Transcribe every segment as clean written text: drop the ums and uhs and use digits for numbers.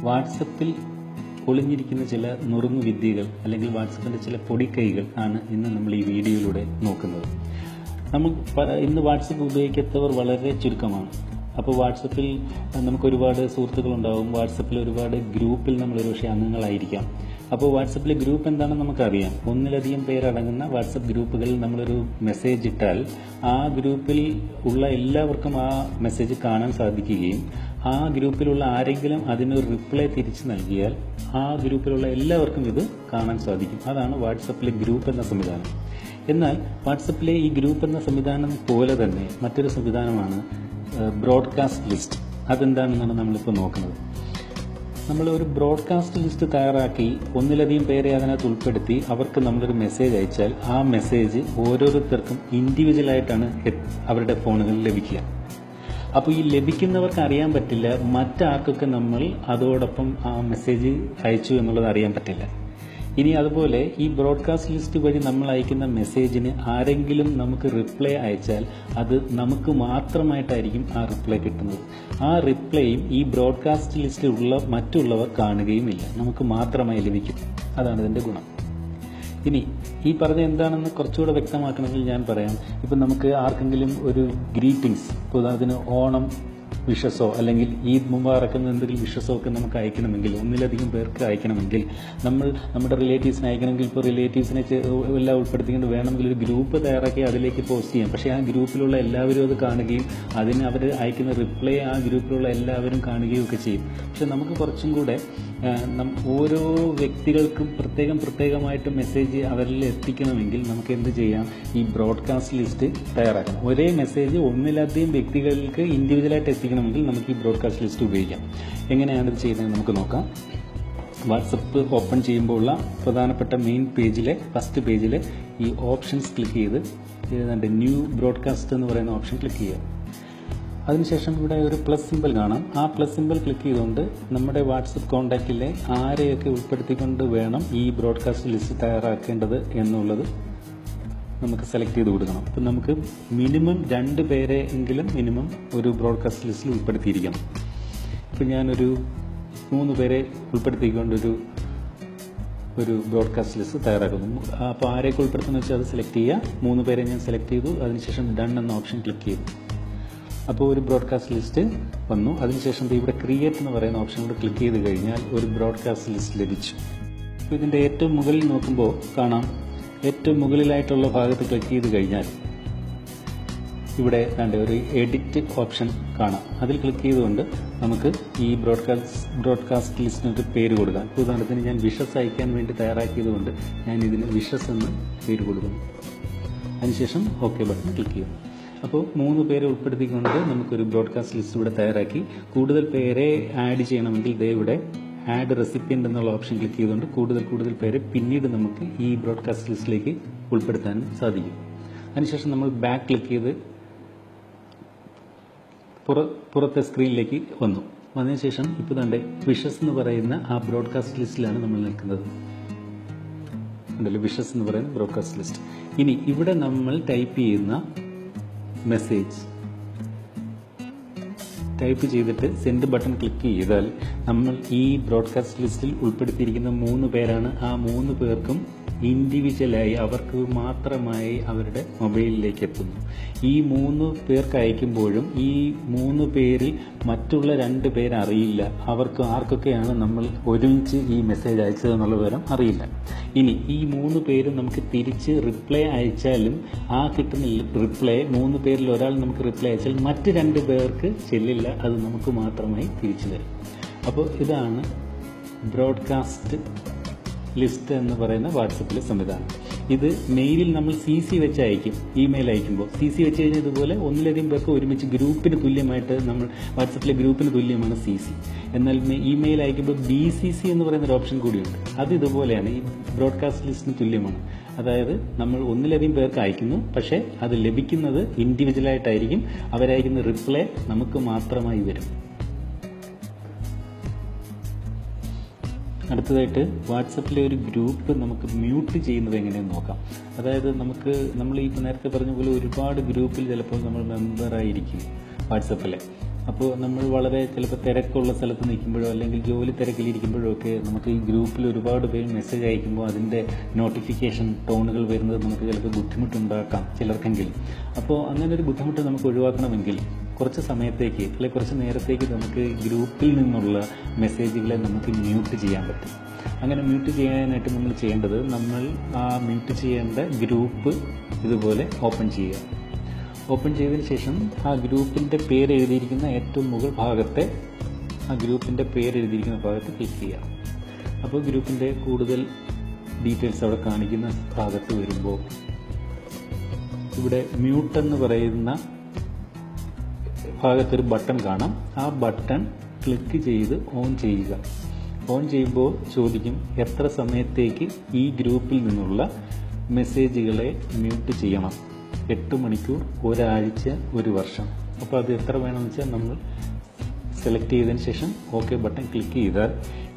വാട്സപ്പിൽ ഒളിഞ്ഞിരിക്കുന്ന ചില നുറുങ്ങു വിദ്യകൾ അല്ലെങ്കിൽ വാട്സപ്പിൻ്റെ ചില പൊടിക്കൈകൾ ആണ് ഇന്ന് നമ്മൾ ഈ വീഡിയോയിലൂടെ നോക്കുന്നത്. ഇന്ന് വാട്സപ്പ് ഉപയോഗിക്കാത്തവർ വളരെ ചുരുക്കമാണ്. അപ്പോൾ വാട്സപ്പിൽ നമുക്ക് ഒരുപാട് സുഹൃത്തുക്കളുണ്ടാവും. വാട്സപ്പിൽ ഒരുപാട് ഗ്രൂപ്പിൽ നമ്മൾ ഒരുപക്ഷെ അംഗങ്ങളായിരിക്കാം. അപ്പോൾ വാട്സപ്പിലെ ഗ്രൂപ്പ് എന്താണെന്ന് നമുക്കറിയാം. ഒന്നിലധികം പേരടങ്ങുന്ന വാട്സപ്പ് ഗ്രൂപ്പുകളിൽ നമ്മളൊരു മെസ്സേജ് ഇട്ടാൽ ആ ഗ്രൂപ്പിൽ ഉള്ള എല്ലാവർക്കും ആ മെസ്സേജ് കാണാൻ സാധിക്കുകയും ആ ഗ്രൂപ്പിലുള്ള ആരെങ്കിലും അതിനൊരു റിപ്ലൈ തിരിച്ചു നൽകിയാൽ ആ ഗ്രൂപ്പിലുള്ള എല്ലാവർക്കും ഇത് കാണാൻ സാധിക്കും. അതാണ് വാട്സപ്പിലെ ഗ്രൂപ്പ് എന്ന സംവിധാനം. എന്നാൽ വാട്സപ്പിലെ ഈ ഗ്രൂപ്പ് എന്ന സംവിധാനം പോലെ തന്നെ മറ്റൊരു സംവിധാനമാണ് ബ്രോഡ്കാസ്റ്റ് ലിസ്റ്റ്. അതെന്താണെന്നാണ് നമ്മളിപ്പോൾ നോക്കുന്നത്. നമ്മൾ ഒരു ബ്രോഡ്കാസ്റ്റ് ലിസ്റ്റ് തയ്യാറാക്കി ഒന്നിലധികം പേരെ അതിനകത്ത് ഉൾപ്പെടുത്തി അവർക്ക് നമ്മളൊരു മെസ്സേജ് അയച്ചാൽ ആ മെസ്സേജ് ഓരോരുത്തർക്കും ഇൻഡിവിജ്വലായിട്ടാണ് അവരുടെ ഫോണുകളിൽ ലഭിക്കുക. അപ്പോൾ ഈ ലഭിക്കുന്നവർക്ക് അറിയാൻ പറ്റില്ല മറ്റാർക്കൊക്കെ നമ്മൾ അതോടൊപ്പം ആ മെസ്സേജ് അയച്ചു എന്നുള്ളത് അറിയാൻ പറ്റില്ല. ഇനി അതുപോലെ ഈ ബ്രോഡ്കാസ്റ്റ് ലിസ്റ്റ് വഴി നമ്മൾ അയക്കുന്ന മെസ്സേജിന് ആരെങ്കിലും നമുക്ക് റിപ്ലൈ അയച്ചാൽ അത് നമുക്ക് മാത്രമായിട്ടായിരിക്കും ആ റിപ്ലൈ കിട്ടുന്നത്. ആ റിപ്ലൈയും ഈ ബ്രോഡ്കാസ്റ്റ് ലിസ്റ്റിലുള്ള മറ്റുള്ളവർ കാണുകയുമില്ല, നമുക്ക് മാത്രമായി ലഭിക്കും. അതാണ് ഇതിൻ്റെ ഗുണം. ഇനി ഈ പറഞ്ഞ എന്താണെന്ന് കുറച്ചുകൂടെ വ്യക്തമാക്കണമെങ്കിൽ ഞാൻ പറയാം. ഇപ്പം നമുക്ക് ആർക്കെങ്കിലും ഒരു ഗ്രീറ്റിംഗ്സ്, ഇപ്പോൾ അതിന് ഓണം വിഷസോ അല്ലെങ്കിൽ ഈദ് മുബാറക്ക് എന്തെങ്കിലും വിഷസോ ഒക്കെ നമുക്ക് അയക്കണമെങ്കിൽ, ഒന്നിലധികം പേർക്ക് അയക്കണമെങ്കിൽ, നമ്മൾ നമ്മുടെ റിലേറ്റീവ്സിന് അയക്കണമെങ്കിൽ ഇപ്പോൾ റിലേറ്റീവ്സിനെ എല്ലാം ഉൾപ്പെടുത്തിക്കൊണ്ട് വേണമെങ്കിൽ ഒരു ഗ്രൂപ്പ് തയ്യാറാക്കി അതിലേക്ക് പോസ്റ്റ് ചെയ്യാം. പക്ഷേ ആ ഗ്രൂപ്പിലുള്ള എല്ലാവരും അത് കാണുകയും അതിന് അവർ അയക്കുന്ന റിപ്ലൈ ആ ഗ്രൂപ്പിലുള്ള എല്ലാവരും കാണുകയും ഒക്കെ ചെയ്യും. പക്ഷെ നമുക്ക് കുറച്ചും കൂടെ ഓരോ വ്യക്തികൾക്കും പ്രത്യേകമായിട്ട് മെസ്സേജ് അവരിൽ എത്തിക്കണമെങ്കിൽ നമുക്ക് എന്ത് ചെയ്യാം? ഈ ബ്രോഡ്കാസ്റ്റ് ലിസ്റ്റ് തയ്യാറാക്കണം. ഒരേ മെസ്സേജ് ഒന്നിലധികം വ്യക്തികൾക്ക് ഇൻഡിവിജ്വലായിട്ട് എത്തിക്കണമെങ്കിൽ നമുക്ക് ഈ ബ്രോഡ്കാസ്റ്റ് ലിസ്റ്റ് ഉപയോഗിക്കാം. എങ്ങനെയാണ് ഇത് ചെയ്യുന്നത് നമുക്ക് നോക്കാം. വാട്സപ്പ് ഓപ്പൺ ചെയ്യുമ്പോൾ ഉള്ള പ്രധാനപ്പെട്ട മെയിൻ പേജിലെ ഫസ്റ്റ് പേജിൽ ഈ ഓപ്ഷൻസ് ക്ലിക്ക് ചെയ്ത് ഏതാണ്ട് ന്യൂ ബ്രോഡ്കാസ്റ്റ് എന്ന് പറയുന്ന ഓപ്ഷൻ ക്ലിക്ക് ചെയ്യുക. അതിനുശേഷം ഇവിടെ ഒരു പ്ലസ് സിമ്പിൾ കാണാം. ആ പ്ലസ് സിമ്പിൾ ക്ലിക്ക് ചെയ്തുകൊണ്ട് നമ്മുടെ വാട്സപ്പ് കോൺടാക്റ്റിലെ ആരെയൊക്കെ ഉൾപ്പെടുത്തിക്കൊണ്ട് വേണം ഈ ബ്രോഡ്കാസ്റ്റ് ലിസ്റ്റ് തയ്യാറാക്കേണ്ടത് എന്നുള്ളത് നമുക്ക് സെലക്ട് ചെയ്ത് കൊടുക്കണം. അപ്പം നമുക്ക് മിനിമം 2 പേരെ എങ്കിലും മിനിമം ഒരു ബ്രോഡ്കാസ്റ്റ് ലിസ്റ്റിൽ ഉൾപ്പെടുത്തിയിരിക്കണം. ഇപ്പം ഞാനൊരു 3 പേരെ ഉൾപ്പെടുത്തിക്കൊണ്ടൊരു ബ്രോഡ്കാസ്റ്റ് ലിസ്റ്റ് തയ്യാറാക്കുന്നു. അപ്പോൾ ആരെയൊക്കെ ഉൾപ്പെടുത്തുന്ന വെച്ചാൽ അത് സെലക്ട് ചെയ്യുക. 3 പേരെ ഞാൻ സെലക്ട് ചെയ്തു. അതിനുശേഷം ഡൺ എന്ന ഓപ്ഷൻ ക്ലിക്ക് ചെയ്തു. അപ്പോൾ ഒരു ബ്രോഡ്കാസ്റ്റ് ലിസ്റ്റ് വന്നു. അതിനുശേഷം ഇവിടെ ക്രിയേറ്റ് എന്ന് പറയുന്ന ഓപ്ഷൻ കൂടെ ക്ലിക്ക് ചെയ്ത് കഴിഞ്ഞാൽ ഒരു ബ്രോഡ്കാസ്റ്റ് ലിസ്റ്റ് ലഭിച്ചു. അപ്പോൾ ഇതിൻ്റെ ഏറ്റവും മുകളിൽ നോക്കുമ്പോൾ കാണാം, ഏറ്റവും മുകളിലായിട്ടുള്ള ഭാഗത്ത് ക്ലിക്ക് ചെയ്ത് കഴിഞ്ഞാൽ ഇവിടെ ഒരു എഡിറ്റ് ഓപ്ഷൻ കാണാം. അതിൽ ക്ലിക്ക് ചെയ്തുകൊണ്ട് നമുക്ക് ഈ ബ്രോഡ്കാസ്റ്റ് ലിസ്റ്റിനൊരു പേര് കൊടുക്കാം. ഉദാഹരണത്തിന് ഞാൻ വിഷസ് അയക്കാൻ വേണ്ടി തയ്യാറാക്കിയതുകൊണ്ട് ഞാൻ ഇതിന് വിഷസ് എന്ന് പേര് കൊടുക്കുന്നു. അതിനുശേഷം ഓക്കെ ബട്ടൺ ക്ലിക്ക് ചെയ്യും. അപ്പോൾ 3 പേരെ ഉൾപ്പെടുത്തിക്കൊണ്ട് നമുക്കൊരു ബ്രോഡ്കാസ്റ്റ് ലിസ്റ്റ് ഇവിടെ തയ്യാറാക്കി. കൂടുതൽ പേരെ ആഡ് ചെയ്യണമെങ്കിൽ ഇവിടെ ആഡ് റെസിപ്പിയൻ്റ് എന്നുള്ള ഓപ്ഷൻ ക്ലിക്ക് ചെയ്തുകൊണ്ട് കൂടുതൽ പേരെ പിന്നീട് നമുക്ക് ഈ ബ്രോഡ്കാസ്റ്റ് ലിസ്റ്റിലേക്ക് ഉൾപ്പെടുത്താനും സാധിക്കും. അതിനുശേഷം നമ്മൾ ബാക്ക് ക്ലിക്ക് ചെയ്ത് പുറത്തെ സ്ക്രീനിലേക്ക് വന്നതിന് ശേഷം ഇപ്പോൾ തന്നെ വിഷസ് എന്ന് പറയുന്ന ആ ബ്രോഡ്കാസ്റ്റ് ലിസ്റ്റിലാണ് നമ്മൾ നിൽക്കുന്നത്. വിഷസ് എന്ന് പറയുന്ന ബ്രോഡ്കാസ്റ്റ് ലിസ്റ്റ്. ഇനി ഇവിടെ നമ്മൾ ടൈപ്പ് ചെയ്യുന്ന മെസ്സേജ് ടൈപ്പ് ചെയ്തിട്ട് സെൻഡ് ബട്ടൺ ക്ലിക്ക് ചെയ്താൽ നമ്മൾ ഈ ബ്രോഡ്കാസ്റ്റ് ലിസ്റ്റിൽ ഉൾപ്പെടുത്തിയിരിക്കുന്ന 3 പേരാണ്. ആ 3 പേർക്കും ഇൻഡിവിജ്വലായി അവർക്ക് മാത്രമായി അവരുടെ മൊബൈലിലേക്ക് എത്തുന്നു. ഈ 3 പേർക്ക് അയക്കുമ്പോഴും ഈ 3 പേരിൽ മറ്റുള്ള 2 പേര് അറിയില്ല. അവർക്ക് ആർക്കൊക്കെയാണ് നമ്മൾ ഒരുമിച്ച് ഈ മെസ്സേജ് അയച്ചതെന്നുള്ള വിവരം അറിയില്ല. ഇനി ഈ 3 പേരും നമുക്ക് തിരിച്ച് റിപ്ലൈ അയച്ചാലും ആ കിട്ടുന്ന റിപ്ലൈ 3 പേരിൽ ഒരാൾ നമുക്ക് റിപ്ലൈ അയച്ചാൽ മറ്റ് 2 പേർക്ക് ചെല്ലില്ല. അത് നമുക്ക് മാത്രമായി തിരിച്ചു തരും. അപ്പോൾ ഇതാണ് ബ്രോഡ്കാസ്റ്റ് ലിസ്റ്റ് എന്ന് പറയുന്ന വാട്സപ്പിലെ സംവിധാനം. ഇത് മെയിലിൽ നമ്മൾ CC വെച്ച് അയക്കും. ഇമെയിൽ അയക്കുമ്പോൾ CC വെച്ച് കഴിഞ്ഞാൽ ഇതുപോലെ ഒന്നിലധികം പേർക്ക് ഒരുമിച്ച് ഗ്രൂപ്പിന് തുല്യമായിട്ട് നമ്മൾ വാട്സപ്പിലെ ഗ്രൂപ്പിന് തുല്യമാണ് CC. എന്നാൽ ഇമെയിൽ അയക്കുമ്പോൾ BCC എന്ന് പറയുന്ന ഒരു ഓപ്ഷൻ കൂടിയുണ്ട്. അത് ഇതുപോലെയാണ്, ഈ ബ്രോഡ്കാസ്റ്റ് ലിസ്റ്റിന് തുല്യമാണ്. അതായത് നമ്മൾ ഒന്നിലധികം പേർക്ക് അയക്കുന്നു, പക്ഷേ അത് ലഭിക്കുന്നത് ഇൻഡിവിജ്വലായിട്ടായിരിക്കും. അവരയക്കുന്ന റിപ്ലൈ നമുക്ക് മാത്രമായി വരും. അടുത്തതായിട്ട് വാട്സപ്പിലെ ഒരു ഗ്രൂപ്പ് നമുക്ക് മ്യൂട്ട് ചെയ്യുന്നത് എങ്ങനെയെന്ന് നോക്കാം. അതായത് നമ്മൾ ഈ നേരത്തെ പറഞ്ഞ പോലെ ഒരുപാട് ഗ്രൂപ്പിൽ ചിലപ്പോൾ നമ്മൾ മെമ്പറായിരിക്കും വാട്സപ്പിലെ. അപ്പോൾ നമ്മൾ വളരെ ചിലപ്പോൾ തിരക്കുള്ള സ്ഥലത്ത് നിൽക്കുമ്പോഴോ അല്ലെങ്കിൽ ജോലി തിരക്കിലിരിക്കുമ്പോഴോ ഒക്കെ നമുക്ക് ഈ ഗ്രൂപ്പിൽ ഒരുപാട് പേര് മെസ്സേജ് അയക്കുമ്പോൾ അതിൻ്റെ നോട്ടിഫിക്കേഷൻ ടോണുകൾ വരുന്നത് നമുക്ക് ചിലപ്പോൾ ബുദ്ധിമുട്ടുണ്ടാക്കാം ചിലർക്കെങ്കിലും. അപ്പോൾ അങ്ങനെ ഒരു ബുദ്ധിമുട്ട് നമുക്ക് ഒഴിവാക്കണമെങ്കിൽ കുറച്ച് സമയത്തേക്ക് അല്ലെങ്കിൽ കുറച്ച് നേരത്തേക്ക് നമുക്ക് ഗ്രൂപ്പിൽ നിന്നുള്ള മെസ്സേജുകളെ നമുക്ക് മ്യൂട്ട് ചെയ്യാൻ പറ്റും. അങ്ങനെ മ്യൂട്ട് ചെയ്യാനായിട്ട് നമ്മൾ ചെയ്യേണ്ടത്, നമ്മൾ ആ മ്യൂട്ട് ചെയ്യേണ്ട ഗ്രൂപ്പ് ഇതുപോലെ ഓപ്പൺ ചെയ്യുക. ഓപ്പൺ ചെയ്തതിന് ശേഷം ആ ഗ്രൂപ്പിൻ്റെ പേര് എഴുതിയിരിക്കുന്ന ഏറ്റവും മുകൾ ഭാഗത്തെ ക്ലിക്ക് ചെയ്യുക. അപ്പോൾ ഗ്രൂപ്പിൻ്റെ കൂടുതൽ ഡീറ്റെയിൽസ് അവിടെ കാണിക്കുന്ന ഭാഗത്ത് വരുമ്പോൾ ഇവിടെ മ്യൂട്ട് എന്ന് പറയുന്ന ഭാഗത്തൊരു ബട്ടൺ കാണാം. ആ ബട്ടൺ ക്ലിക്ക് ചെയ്ത് ഓൺ ചെയ്യുക. ഓൺ ചെയ്യുമ്പോൾ ചോദിക്കും എത്ര സമയത്തേക്ക് ഈ ഗ്രൂപ്പിൽ നിന്നുള്ള മെസ്സേജുകളെ മ്യൂട്ട് ചെയ്യണം. 8 മണിക്കൂർ, ഒരാഴ്ച, 1 വർഷം. അപ്പോൾ അത് എത്ര വേണമെന്ന് വെച്ചാൽ നമ്മൾ സെലക്ട് ചെയ്തതിന് ശേഷം ഓക്കെ ബട്ടൺ ക്ലിക്ക് ചെയ്താൽ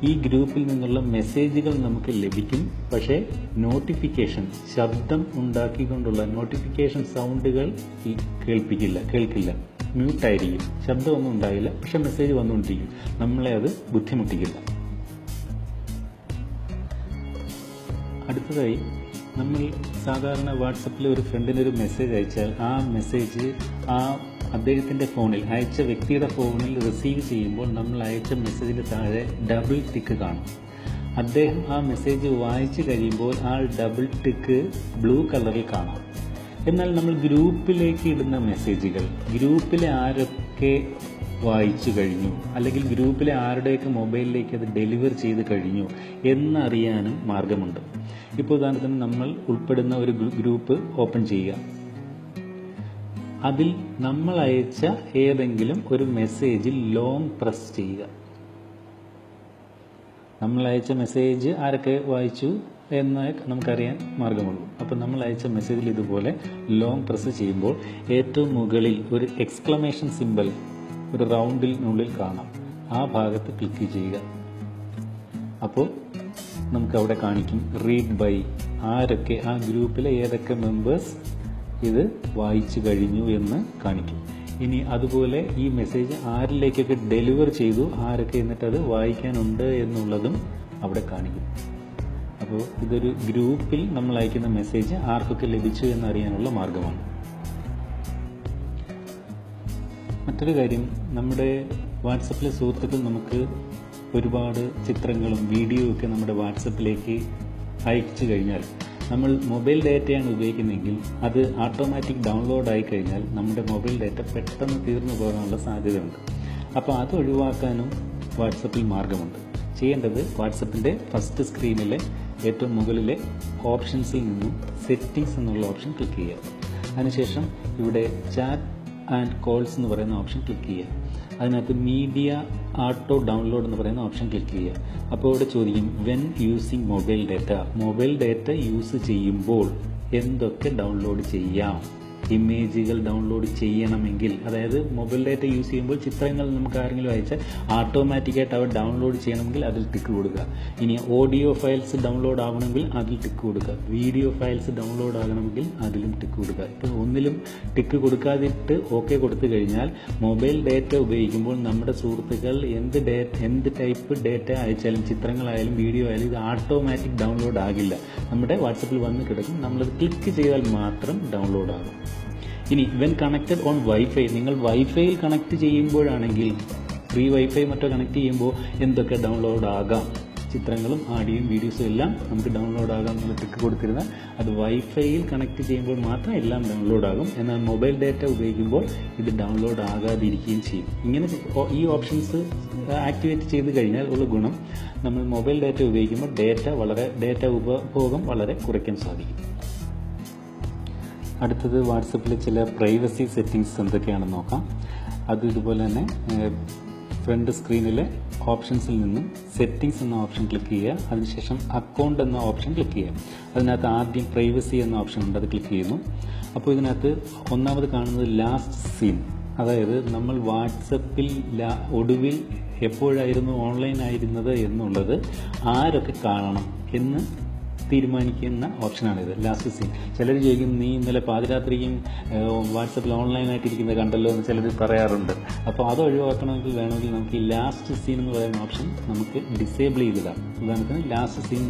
ഈ ഗ്രൂപ്പിൽ നിന്നുള്ള മെസ്സേജുകൾ നമുക്ക് ലഭിക്കും. പക്ഷേ നോട്ടിഫിക്കേഷൻ, ശബ്ദം ഉണ്ടാക്കിക്കൊണ്ടുള്ള നോട്ടിഫിക്കേഷൻ സൗണ്ടുകൾ കേൾക്കില്ല, മ്യൂട്ടായിരിക്കും. ശബ്ദമൊന്നും ഉണ്ടാകില്ല, പക്ഷെ മെസ്സേജ് വന്നുകൊണ്ടിരിക്കും. നമ്മളെ അത് ബുദ്ധിമുട്ടിക്കില്ല. അടുത്തതായി, നമ്മൾ സാധാരണ വാട്സപ്പിൽ ഒരു ഫ്രണ്ടിനൊരു മെസ്സേജ് അയച്ചാൽ ആ മെസ്സേജ് അദ്ദേഹത്തിൻ്റെ ഫോണിൽ, അയച്ച വ്യക്തിയുടെ ഫോണിൽ റിസീവ് ചെയ്യുമ്പോൾ നമ്മൾ അയച്ച മെസ്സേജിന് താഴെ ഡബിൾ ടിക്ക് കാണും. അദ്ദേഹം ആ മെസ്സേജ് വായിച്ചു കഴിയുമ്പോൾ ആ ഡബിൾ ടിക്ക് ബ്ലൂ കളറിൽ കാണാം. എന്നാൽ നമ്മൾ ഗ്രൂപ്പിലേക്ക് ഇടുന്ന മെസ്സേജുകൾ ഗ്രൂപ്പിലെ ആരൊക്കെ വായിച്ചു കഴിഞ്ഞു, അല്ലെങ്കിൽ ഗ്രൂപ്പിലെ ആരുടെയൊക്കെ മൊബൈലിലേക്ക് അത് ഡെലിവർ ചെയ്ത് കഴിഞ്ഞു എന്നറിയാനും മാർഗമുണ്ട്. ഇപ്പോൾ ഉദാഹരണത്തിന് നമ്മൾ ഉൾപ്പെടുന്ന ഒരു ഗ്രൂപ്പ് ഓപ്പൺ ചെയ്യുക. അതിൽ നമ്മൾ അയച്ച ഏതെങ്കിലും ഒരു മെസ്സേജിൽ ലോങ് പ്രസ് ചെയ്യുക. നമ്മൾ അയച്ച മെസ്സേജ് ആരൊക്കെ വായിച്ചു എന്ന് നമുക്കറിയാൻ മാർഗമുള്ളൂ. അപ്പം നമ്മൾ അയച്ച മെസ്സേജിൽ ഇതുപോലെ ലോങ് പ്രസ് ചെയ്യുമ്പോൾ ഏറ്റവും മുകളിൽ ഒരു എക്സ്ക്ലമേഷൻ സിമ്പൽ ഒരു റൗണ്ടിനുള്ളിൽ കാണാം. ആ ഭാഗത്ത് ക്ലിക്ക് ചെയ്യുക. അപ്പോൾ നമുക്കവിടെ കാണിക്കും റീഡ് ബൈ, ആരൊക്കെ ആ ഗ്രൂപ്പിലെ ഏതൊക്കെ മെമ്പേഴ്സ് ഇത് വായിച്ചു കഴിഞ്ഞു എന്ന് കാണിക്കും. ഇനി അതുപോലെ ഈ മെസ്സേജ് ആരിലേക്കൊക്കെ ഡെലിവർ ചെയ്തു, ആരൊക്കെ എന്നിട്ടത് വായിക്കാനുണ്ട് എന്നുള്ളതും അവിടെ കാണിക്കും. അപ്പോൾ ഇതൊരു ഗ്രൂപ്പിൽ നമ്മൾ അയക്കുന്ന മെസ്സേജ് ആർക്കൊക്കെ ലഭിച്ചു എന്നറിയാനുള്ള മാർഗമാണ്. മറ്റൊരു കാര്യം, നമ്മുടെ വാട്സപ്പിലെ സുഹൃത്തുക്കൾ നമുക്ക് ഒരുപാട് ചിത്രങ്ങളും വീഡിയോയും ഒക്കെ നമ്മുടെ വാട്സപ്പിലേക്ക് അയച്ചു കഴിഞ്ഞാൽ, നമ്മൾ മൊബൈൽ ഡാറ്റയാണ് ഉപയോഗിക്കുന്നതെങ്കിൽ അത് ഓട്ടോമാറ്റിക് ഡൗൺലോഡ് ആയി കഴിഞ്ഞാൽ നമ്മുടെ മൊബൈൽ ഡാറ്റ പെട്ടെന്ന് തീർന്നു പോകാനുള്ള സാധ്യതയുണ്ട്. അപ്പോൾ അത് ഒഴിവാക്കാനും വാട്സപ്പിൽ മാർഗമുണ്ട്. ചെയ്യേണ്ടത്, വാട്സപ്പിൻ്റെ ഫസ്റ്റ് സ്ക്രീനിലെ ഏറ്റവും മുകളിലെ ഓപ്ഷൻസിൽ നിന്നും സെറ്റിംഗ്സ് എന്നുള്ള ഓപ്ഷൻ ക്ലിക്ക് ചെയ്യുക. അതിനുശേഷം ഇവിടെ ചാറ്റ് ആൻഡ് കോൾസ് എന്ന് പറയുന്ന ഓപ്ഷൻ ക്ലിക്ക് ചെയ്യുക. അതിനകത്ത് മീഡിയ ഓട്ടോ ഡൗൺലോഡ് എന്ന് പറയുന്ന ഓപ്ഷൻ ക്ലിക്ക് ചെയ്യുക. അപ്പോൾ ഇവിടെ ചോദിക്കും when using mobile data use ചെയ്യുമ്പോൾ എന്തൊക്കെ ഡൗൺലോഡ് ചെയ്യാം. ഇമേജുകൾ ഡൗൺലോഡ് ചെയ്യണമെങ്കിൽ, അതായത് മൊബൈൽ ഡാറ്റ യൂസ് ചെയ്യുമ്പോൾ ചിത്രങ്ങൾ നമുക്ക് ആരെങ്കിലും അയച്ചാൽ ഓട്ടോമാറ്റിക്കായിട്ട് അവർ ഡൗൺലോഡ് ചെയ്യണമെങ്കിൽ അതിൽ ടിക്ക് കൊടുക്കുക. ഇനി ഓഡിയോ ഫയൽസ് ഡൗൺലോഡ് ആകണമെങ്കിൽ അതിൽ ടിക്ക് കൊടുക്കുക. വീഡിയോ ഫയൽസ് ഡൗൺലോഡ് ആകണമെങ്കിൽ അതിലും ടിക്ക് കൊടുക്കുക. ഇപ്പോൾ ഒന്നിലും ടിക്ക് കൊടുക്കാതിട്ട് ഓക്കെ കൊടുത്തു കഴിഞ്ഞാൽ മൊബൈൽ ഡാറ്റ ഉപയോഗിക്കുമ്പോൾ നമ്മുടെ സുഹൃത്തുക്കൾ എന്ത് ടൈപ്പ് ഡാറ്റ അയച്ചാലും, ചിത്രങ്ങളായാലും വീഡിയോ ആയാലും ഇത് ഓട്ടോമാറ്റിക് ഡൗൺലോഡ് ആകില്ല. നമ്മുടെ വാട്സപ്പിൽ വന്ന് കിടക്കും. നമ്മളത് ക്ലിക്ക് ചെയ്താൽ മാത്രം ഡൗൺലോഡ് ആകും. ഇനി വെൻ കണക്റ്റഡ് ഓൺ വൈഫൈ, നിങ്ങൾ വൈഫൈയിൽ കണക്ട് ചെയ്യുമ്പോഴാണെങ്കിൽ, ഫ്രീ വൈഫൈ മറ്റോ കണക്ട് ചെയ്യുമ്പോൾ എന്തൊക്കെ ഡൗൺലോഡ് ആകാം, ചിത്രങ്ങളും ആഡിയോയും വീഡിയോസും എല്ലാം നമുക്ക് ഡൗൺലോഡ് ആകാം എന്നുള്ള ടിക്ക് കൊടുത്തിരുന്നാൽ അത് വൈഫൈയിൽ കണക്ട് ചെയ്യുമ്പോൾ മാത്രം എല്ലാം ഡൗൺലോഡ് ആകും. എന്നാൽ മൊബൈൽ ഡാറ്റ ഉപയോഗിക്കുമ്പോൾ ഇത് ഡൗൺലോഡ് ആകാതിരിക്കുകയും ചെയ്യും. ഇങ്ങനെ ഈ ഓപ്ഷൻസ് ആക്ടിവേറ്റ് ചെയ്ത് കഴിഞ്ഞാൽ ഉള്ള ഗുണം, നമ്മൾ മൊബൈൽ ഡാറ്റ ഉപയോഗിക്കുമ്പോൾ ഡാറ്റ ഉപഭോഗം വളരെ കുറയ്ക്കാൻ സാധിക്കും. അടുത്തത്, വാട്സപ്പിലെ ചില പ്രൈവസി സെറ്റിംഗ്സ് എന്തൊക്കെയാണെന്ന് നോക്കാം. അത് ഇതുപോലെ തന്നെ ഫ്രണ്ട് സ്ക്രീനിലെ ഓപ്ഷൻസിൽ നിന്നും സെറ്റിംഗ്സ് എന്ന ഓപ്ഷൻ ക്ലിക്ക് ചെയ്യുക. അതിനുശേഷം അക്കൗണ്ട് എന്ന ഓപ്ഷൻ ക്ലിക്ക് ചെയ്യുക. അതിനകത്ത് ആദ്യം പ്രൈവസി എന്ന ഓപ്ഷൻ ഉണ്ട്, അത് ക്ലിക്ക് ചെയ്യുന്നു. അപ്പോൾ ഇതിനകത്ത് ഒന്നാമത് കാണുന്നത് ലാസ്റ്റ് സീൻ, അതായത് നമ്മൾ വാട്സപ്പിൽ ഒടുവിൽ എപ്പോഴായിരുന്നു ഓൺലൈൻ ആയിരുന്നത് എന്നുള്ളത് ആരൊക്കെ കാണണം എന്ന് തീരുമാനിക്കുന്ന ഓപ്ഷനാണിത്, ലാസ്റ്റ് സീൻ. ചിലർ ചോദിക്കും, നീ ഇന്നലെ പാതിരാത്രിയും വാട്സപ്പിൽ ഓൺലൈനായിട്ടിരിക്കുന്നത് കണ്ടല്ലോ എന്ന് ചിലർ പറയാറുണ്ട്. അപ്പോൾ അത് ഒഴിവാക്കണമെങ്കിൽ വേണമെങ്കിൽ നമുക്ക് ഈ ലാസ്റ്റ് സീൻ എന്ന് പറയുന്ന ഓപ്ഷൻ നമുക്ക് ഡിസേബിൾ ചെയ്തിടാം. ഉദാഹരണത്തിന് ലാസ്റ്റ് സീൻ